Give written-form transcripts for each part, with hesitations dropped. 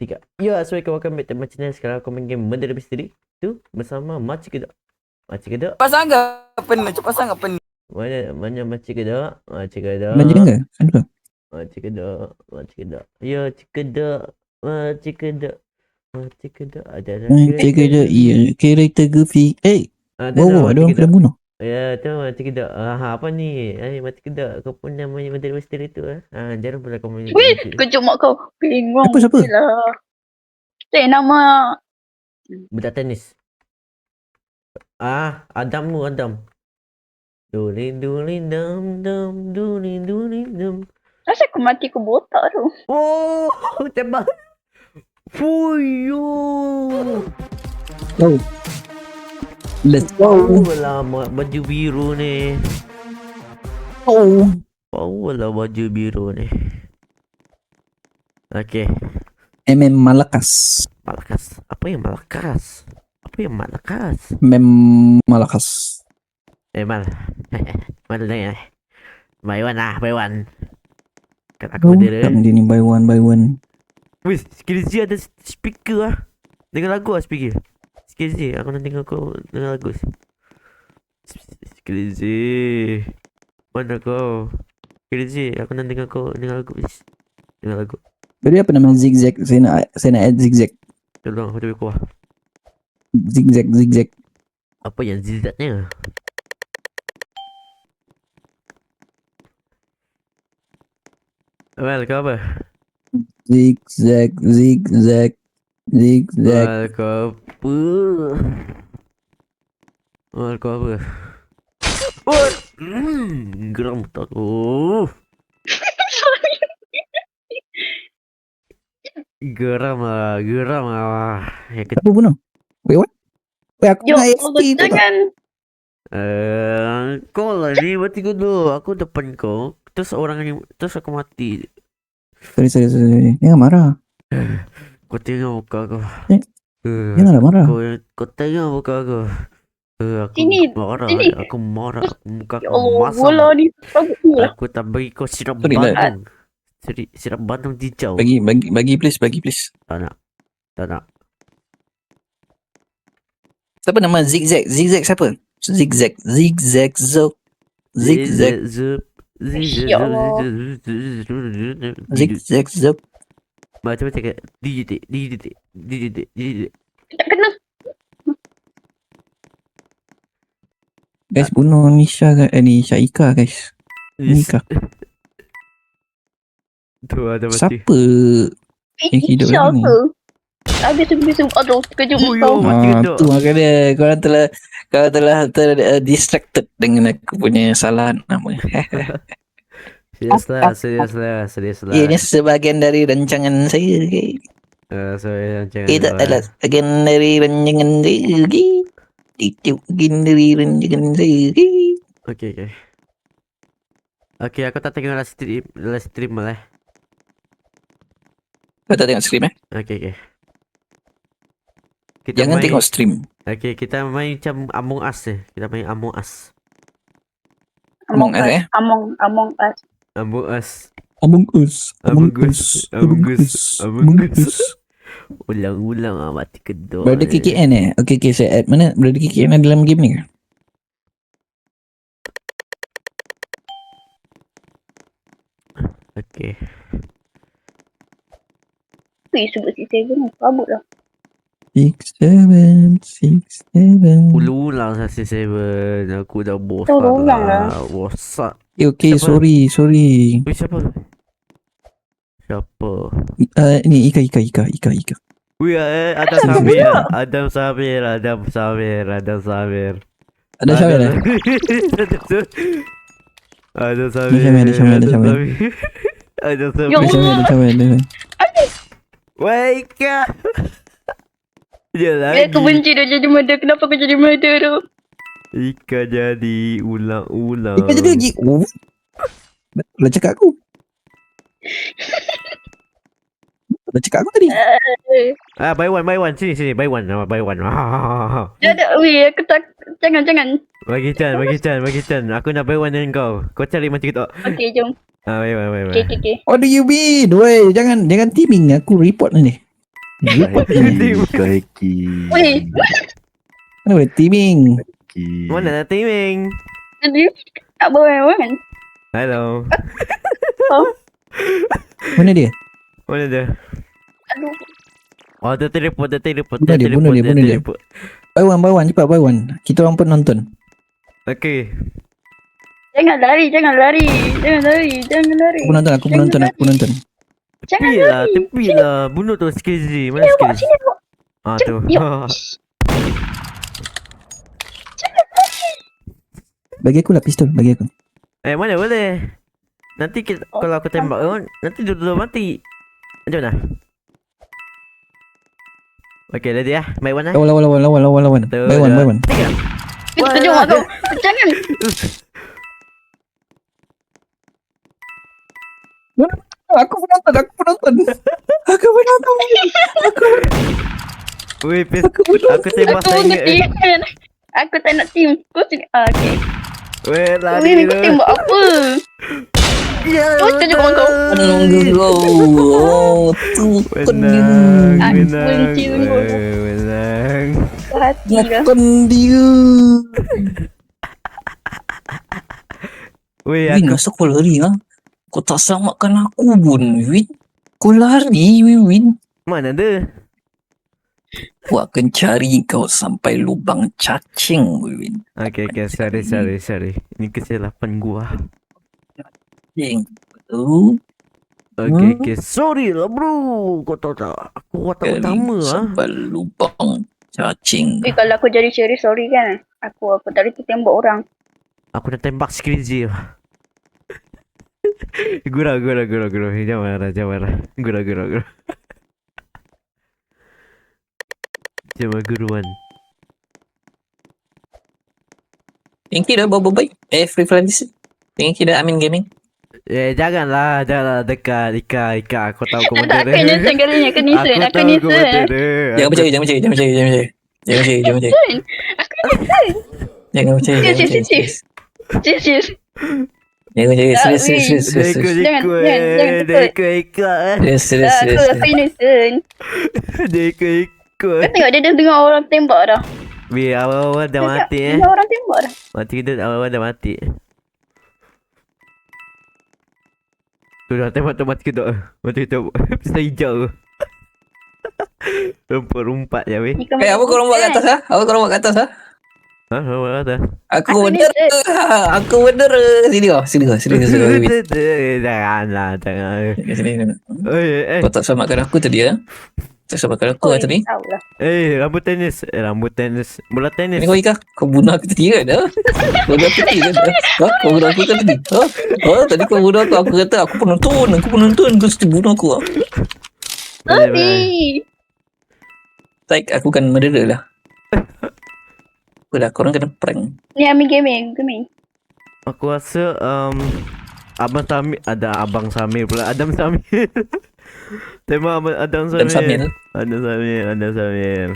3. Ya, assalamualaikum, welcome back to my channel. Sekarang aku main game Murder Mystery tu bersama Makcik Kedak. Makcik Kedak. Cepat sangat penuh. Mana Makcik Kedak? Makcik Kedak. Belanja ke? Ada. Makcik Kedak. Ya, Cik Kedak. Makcik Kedak. Makcik Kedak. Ada Kira iya. Kereta Goofy. Wow, ada orang kena bunuh. Ya, tu Makcik Kedak. Apa ni? Makcik Kedak. Kau pun nama Murder Mystery tu jangan pula kau main. Weh, kejut mak kau. Bingung. Siapa? Nama Budak tenis. Adam. Dulin dam. Rasa aku mati aku botak tu. Oh, tembak. Fuyo. Oh. Let's go. Lama baju biru ni. Oh. Lah baju biru ni. Okey. Malakas. Malakas. Apa yang Malakas? Malakas. Mal. Mal ni. Buy one. Kan aku ada. Dia ni buy one. Wih, Skillzy ada speaker Dengar lagu speaker. Skillzy, aku nak tengok kau dengar lagu. Skillzy. Mana kau? Skillzy, aku nak dengar kau dengar lagu please. Dengar lagu. Beri apa nama zigzag? Saya nak add zigzag. Tolong, aku kuah. Zigzag. Apa yang zigzagnya? Well, kau apa? Zigzag. Well, kau apa? Oh, geram tak aku. Geram lah. Apa bunuh? Wait, what? Wait, aku Yo, nak AFK tu tak? jangan. Kau lah ni mati dulu. Aku depan kau. Terus aku mati. Sorry. Jangan marah. Kau tengok muka aku. Janganlah marah. Kau tengok muka aku. Aku Sini. marah. Muka Ya aku Allah, masam. bola ni. Aku tak bagi kau sirap Sorry, Bandung. Sirap Bandung hijau. Bagi please. Tak nak. Siapa nama Zigzag? Zigzag siapa? Zigzag. Ya Allah. Zigzag. Macam cakap DJ. Tak kena. Guys, bunuh Nisha Ika guys. Nika. Tu ada mati. Siapa? Yang hidup Isha lagi ni. ke? Habis. Aduh, kejut mak kau. Mati kedok. Tu makanya dia. Korang telah distracted dengan aku punya salah nama. Serius lah. Ini sebahagian dari rancangan saya. Okay? Jangan. Kita adalah sebahagian dari rancangan saya. Okay? Itu bahagian dari rancangan saya. Okay? Okay, aku tak tengok live stream lah. Kau tak tengok stream Okay. Jangan tengok stream. Okay, kita main macam Among Us Kita main Among Us. Among Us Among Us. Ulang mati kedua. Brother KKN Okay, saya add. Mana Brother KKN ada dalam game ni ke? Okay. Weh, sebut si Seven. Kabut lah. 6-7 Ulang Sassy 7. Aku dah bosan Ulang lah. Bosan. Okay, Siapa? sorry. Weh, siapa? Ni Ika. Weh, Adam Samir. Ada Syamil. Adam Samir. Ada Ya Allah. Wake up. Dia Ya, lagi. aku benci dia jadi murder. Kenapa aku jadi murder tu? Ika jadi ulang-ulang. Ika jadi lagi. Betul lah cakap aku. Dah cakap aku tadi. Buy one. Sini. Buy one. Weh, aku tak. Jangan. Bagi Chan. Aku nak buy one dengan kau. Kau cari macam tu. Okay, jom. Buy one. Okay. What do you mean? Weh, jangan teaming. Aku report ni. Kaki. Weh, Mana timing? Mana nak timing? jadi tak boleh kan? Hello. Mana dia? Mana dia? Aduh. Oh, dia teleport. Bunuh dia. Buy one, cepat buy one. Kita orang pun nonton. Okay. Jangan lari. Aku menonton. Jangan Tepi lah. Bunuh tu Skizzy. Mana Sini bawa, Skizzy? sini bawa. Ah tu. Ya. Bagi aku lah pistol, bagi aku. Mana boleh? Nanti kalau aku tembak kau, nanti dua-dua mati. Macam mana? Okay, ready lah. Main one lah. Lawan. Buy one. Tiga. Kita tunjuk mak kau. Jangan. Aku penonton. Weh, aku tembak Aku saya nak ingat. team kan. Aku tak nak team. Kau sini. Okay. Weh, Weh, lari kau tu. tembak apa? Ya, Kau tunjuk mak kau. Oh, tu Menang. Aku Menang. benci kau. Weh, menang. Kau hati lah. Makan dia. Weh, Win, aku masa kau lari ha? Kau tak selamatkan aku pun, Win. Kau lari, Win. mana dia? Aku akan cari kau sampai lubang cacing, Win. Okay, sorry. Ini kesilapan gua. Cacing. Betul. Okay. Sorry lah bro. Kau tahu tak? Aku watak utama ah. Sampai lubang cacing. Kalau aku jadi Sherry, sorry kan. Aku tadi tu tembak orang. Aku nak tembak Skrizzy. Gurau. Jangan marah. Gurau. Cuma guruan. Thank you dah, bye-bye. Free Friends. Thank you dah, Amin Gaming. Janganlah dekat Ika. Aku tahu kau Tak, benda aku nyesel kali ni. Aku nyesel. Aku tahu kau benda dia. Jangan percaya. Jangan percaya. Jangan percaya. Serius. Jangan percaya. Serius. Jangan Serius. Serius. Aku innocent. Dia ikut. Kau tengok dia dah dengar orang tembak dah. Biar awal-awal dah mati Dengar orang tembak dah. Mati kita awal-awal dah mati. Tu dah tembak tu mati kita. Mati kita. Pistol hijau. Rumpat je weh. Apa korang buat kat atas ha? Ha, apa kata? Aku bener. Sini kau. Janganlah. Sini. Eh. Kau tak selamatkan aku tadi ha? Tak selamatkan aku tadi. Tahulah. Rambut tenis. Bola tenis. Ni kau Ika. Kau bunuh aku tadi kan? Kau bunuh aku tadi kan? Kau bunuh aku kan tadi? Tadi kau bunuh aku. Aku kata aku penonton. Kau mesti bunuh aku. Sorry. Tak, aku kan murderer lah. Korang kena prank. Ni Amin Gaming. Aku rasa Abang Samir. Ada Abang Samir pula. Adam Samir. Tema Adam Dan Samir. Samir. Ada Samir.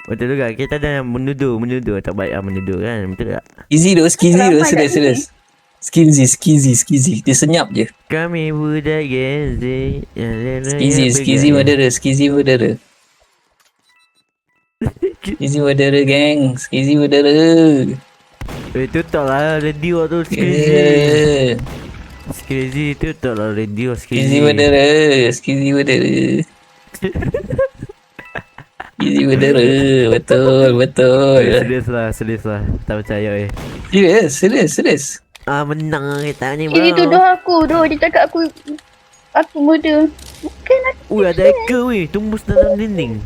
Betul juga. Kita dah menuduh. Tak baik lah menuduh kan. Betul tak? Easy doh, serius. Skizzy. Dia senyap je. Kami budak Genzi. Skizzy murderer. Skizzy murderer, gang. Skizzy murderer. Tutup lah radio tu Skizzy. Yeah. Skizzy tutup lah radio Skizzy Skizzy. murderer. Skizzy murderer. Betul. Serius lah. Tak percaya Serius. Menang kita ni Ini tuduh aku doh. Dia cakap aku murder. Bukan aku. Ui, ada hacker weh. Tumbus dalam dinding.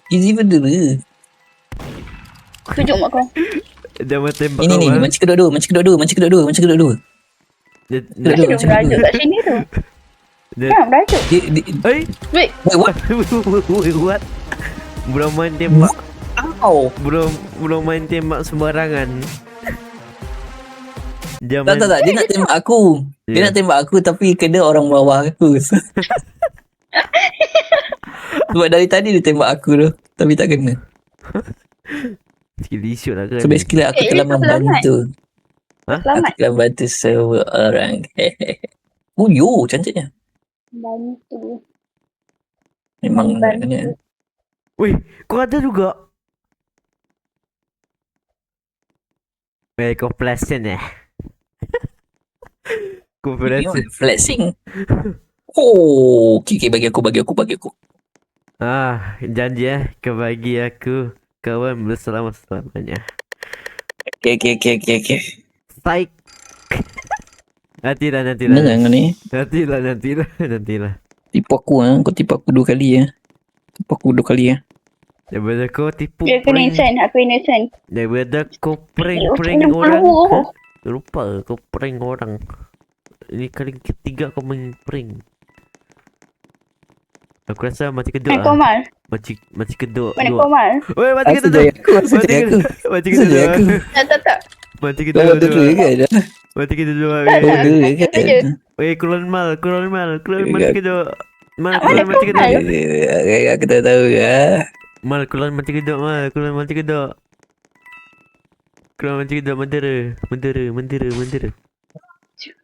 Skizzy murderer. Tunjuk mak kau. Dia mau tembak Ini macam kedua dua. Dia Dia merajuk kat sini tu. Jangan merajuk. Eh Wait. What? What? Belum main tembak. Ow. Belum main tembak sembarangan. Dia Tak. Dia nak tembak aku. Dia Ya. nak tembak aku tapi kena orang bawah aku. Sebab dari tadi dia tembak aku tu. Tapi tak kena. Skill issue lah kan. So basically aku Eh, telah dia tak selamat. membantu. Aku Selamat. telah bantu seorang. Oh yo, cantiknya. Bantu. Memang Bantu. ni. Weh, kau ada juga. Weh, kau flashing Kau flashing. Flexing. Oh, okay, bagi aku. Janji kau bagi aku kawan bersama-selamanya. Okay. Psych. Nantilah. Mana kau ni? Nantilah. Tipu aku kau tipu aku 2 kali Tipu aku 2 kali Daripada kau tipu Aku innocent. Daripada kau prank Aku orang. perlu. Lupa kau prank orang. Ini kali ketiga kau main prank. Aku rasa mati kedua. Mana Komal? Mati kedua. Mana Komal? Oi, mati kedua. Mati kedua. Tak. Mati kedua. kan? Mati kedua. kan? Oi, kulon mal mati kedua. Mal Mana kulon mati kedua. Komal? Aku tak tahu Mal kulon mati kedua. Kulon mati kedua mendera.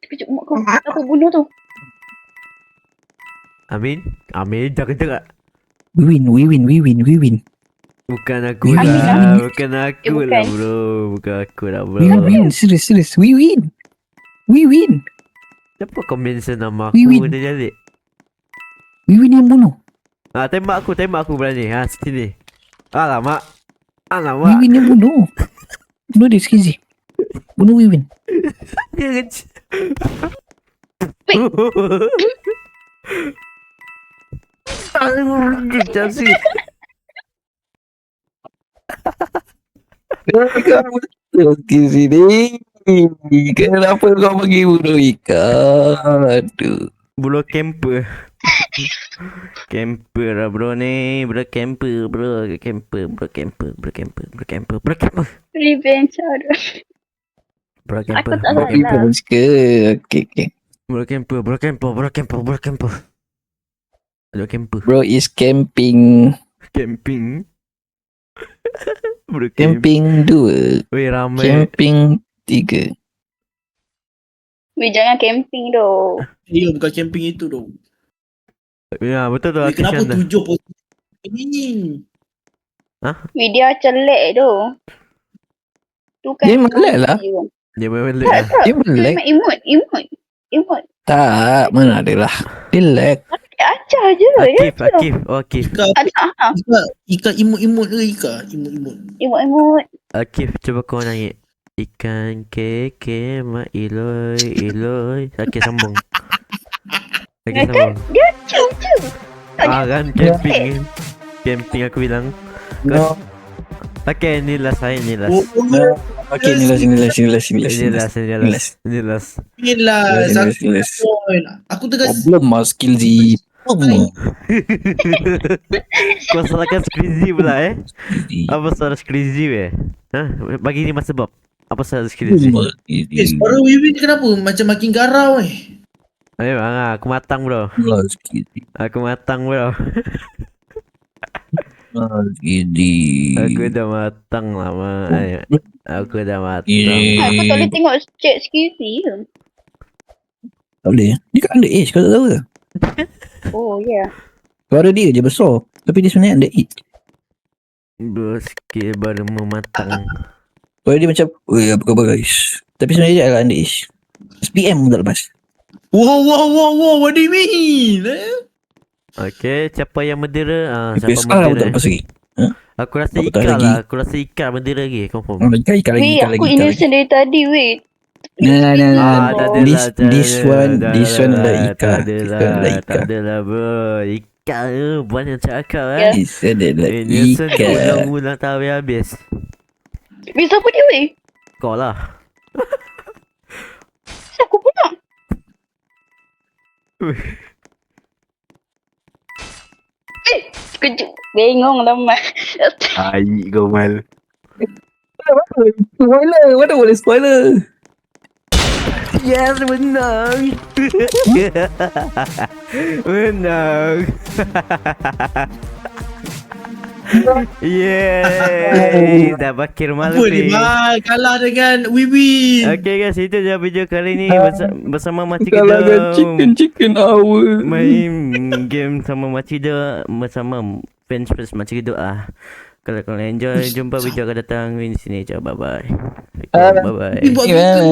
Kejap mak kau. Aku bunuh tu. Amin, jangan dengar. We win. Bukan aku Amin, lah, amin. bukan aku bukan. lah bro. Bukan aku lah bro. We win. Serius. We win. Kenapa kau mention nama We aku win. dia jadi? We win yang bunuh. Tembak aku berani. Sini. Alamak. We win yang bunuh. Bunuh dia sekejap. Bunuh we win. Chelsea. Okey sini. Kenapa kau pergi bunuh ikan? Aduh. Bulu camper. Camper lah bro ni. Bro camper. Revenge ada. Bro Aku camper. tak Kau salah. revenge ke? Okey. Bro camper. Ada camper. Bro is camping. Camping. Bro Camping 2. Weh ramai. Camping 3. Weh, jangan camping doh. Ya, bukan camping itu tu. Ya betul tu. Kenapa Akishan dah. 7 posisi ini? Weh, dia celek doh. Tu kan. Dia melek lah. Dia memang Tak, lag. tak. Dia Tu melek. memang emot. Tak, mana ada lah. Dia lag. Acah je. Akif. Oh Akif. Ika imut-imut ke Ika? Imut-imut. Emot. Akif cuba kau nyanyi. Ikan keke ma iloi. Okey sambung. Dia acah. Kan camping. Camping aku bilang. No. Okey ni last. Okey, ni last. Ni last. Inilah Sini, satu sini. point. Aku tengah Problem lah skill Z. Kau salahkan Skrizi pula Apa salah Skrizi weh? Bagi 5 sebab. Apa salah Skrizi? suara Wiwin kenapa macam makin garau Memang aku matang bro. Aku dah matang lama. Aku dah matang. Aku tak boleh tengok chat skisi ke? Tak boleh. Dia kat underage, kau tak tahu ke? Oh, ya. Suara dia je besar. Tapi dia sebenarnya underage. Bro skill baru mematang. Suara dia macam, weh apa khabar guys? Tapi sebenarnya dia agak underage. SPM pun tak lepas. Wow, what do you mean? Okay, siapa yang mendera? Siapa PSR pun tak mendera? lepas lagi. Aku rasa Aku tak Ika lagi. lah. Aku rasa Ika mendera lagi. Confirm. Ikan Weh, aku innocent dari tadi, weh. Nah. tak This one adalah Ika. Tak adalah bro. Ika banyak cakap Ya. This adalah Nielsen Ika. ulang-ulang tak habis. Weh, siapa dia, weh? Kau lah. Siapa pula? Kejut. Bengong lama. Aik kau mal. Spoiler. Mana boleh spoiler? Yes, menang. Menang. Yeay. Dah bakir malu Apa ni ni. Mal? Kalah dengan Wiwi. Okay guys, itu je video kali ni bersama Makcik Kalau ada Kedam. chicken hour. Main game sama Makcik Kedam bersama fans Makcik Kedam. Kalau kalian enjoy, jumpa video akan datang di sini je. Bye bye. Bye bye. Wiwi buat Gimana?